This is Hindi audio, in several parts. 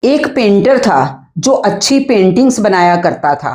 एक पेंटर था जो अच्छी पेंटिंग्स बनाया करता था।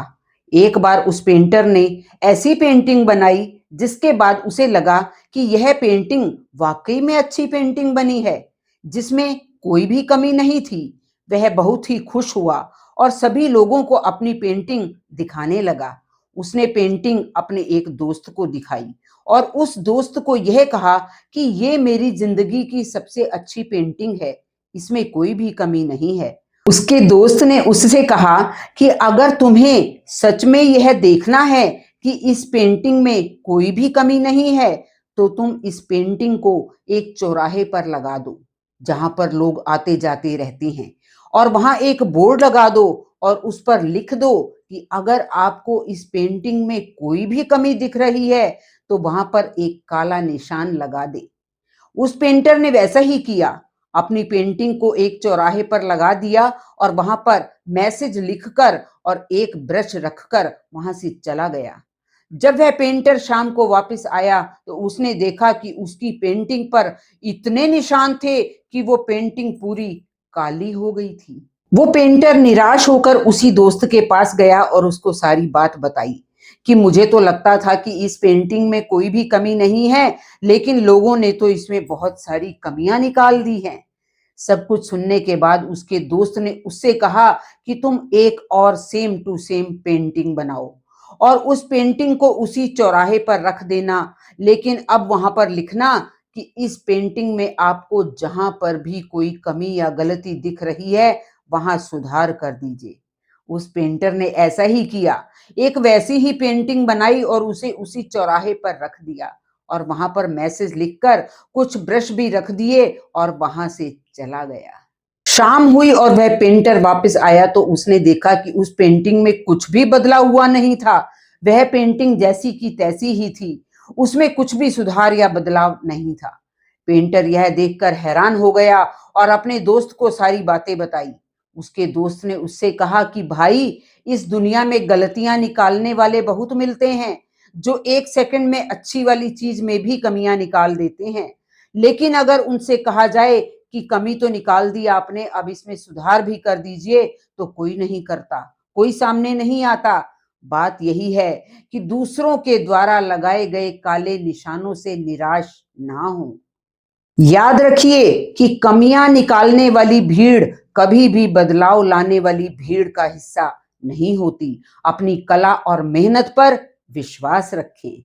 एक बार उस पेंटर ने ऐसी पेंटिंग बनाई जिसके बाद उसे लगा कि यह पेंटिंग वाकई में अच्छी पेंटिंग बनी है, जिसमें कोई भी कमी नहीं थी। वह बहुत ही खुश हुआ और सभी लोगों को अपनी पेंटिंग दिखाने लगा। उसने पेंटिंग अपने एक दोस्त को दिखाई और उस दोस्त को यह कहा कि ये मेरी जिंदगी की सबसे अच्छी पेंटिंग है, इसमें कोई भी कमी नहीं है। उसके दोस्त ने उससे कहा कि अगर तुम्हें सच में यह देखना है कि इस पेंटिंग में कोई भी कमी नहीं है, तो तुम इस पेंटिंग को एक चौराहे पर लगा दो, जहां पर लोग आते जाते रहते हैं, और वहां एक बोर्ड लगा दो और उस पर लिख दो कि अगर आपको इस पेंटिंग में कोई भी कमी दिख रही है, तो वहां पर एक काला निशान लगा दे। उस पेंटर ने वैसा ही किया, अपनी पेंटिंग को एक चौराहे पर लगा दिया और वहां पर मैसेज लिखकर और एक ब्रश रखकर वहां से चला गया। जब वह पेंटर शाम को वापस आया तो उसने देखा कि उसकी पेंटिंग पर इतने निशान थे कि वो पेंटिंग पूरी काली हो गई थी। वो पेंटर निराश होकर उसी दोस्त के पास गया और उसको सारी बात बताई कि मुझे तो लगता था कि इस पेंटिंग में कोई भी कमी नहीं है, लेकिन लोगों ने तो इसमें बहुत सारी कमियां निकाल दी हैं। सब कुछ सुनने के बाद उसके दोस्त ने उससे कहा कि तुम एक और सेम टू सेम पेंटिंग बनाओ और उस पेंटिंग को उसी चौराहे पर रख देना, लेकिन अब वहां पर लिखना कि इस पेंटिंग में आपको जहां पर भी कोई कमी या गलती दिख रही है, वहां सुधार कर दीजिए। उस पेंटर ने ऐसा ही किया, एक वैसी ही पेंटिंग बनाई और उसे उसी चौराहे पर रख दिया और वहां पर मैसेज लिखकर कुछ ब्रश भी रख दिए और वहां से चला गया। शाम हुई और वह पेंटर वापस आया तो उसने देखा कि उस पेंटिंग में कुछ भी बदला हुआ नहीं था। वह पेंटिंग जैसी की तैसी ही थी, उसमें कुछ भी सुधार या बदलाव नहीं था। पेंटर यह देखकर हैरान हो गया और अपने दोस्त को सारी बातें बताई। उसके दोस्त ने उससे कहा कि भाई, इस दुनिया में गलतियां निकालने वाले बहुत मिलते हैं, जो एक सेकंड में अच्छी वाली चीज में भी कमियां निकाल देते हैं। लेकिन अगर उनसे कहा जाए कि कमी तो निकाल दी आपने, अब इसमें सुधार भी कर दीजिए, तो कोई नहीं करता, कोई सामने नहीं आता। बात यही है कि दूसरों के द्वारा लगाए गए काले निशानों से निराश ना हो। याद रखिए कि कमियां निकालने वाली भीड़ कभी भी बदलाव लाने वाली भीड़ का हिस्सा नहीं होती। अपनी कला और मेहनत पर विश्वास रखें।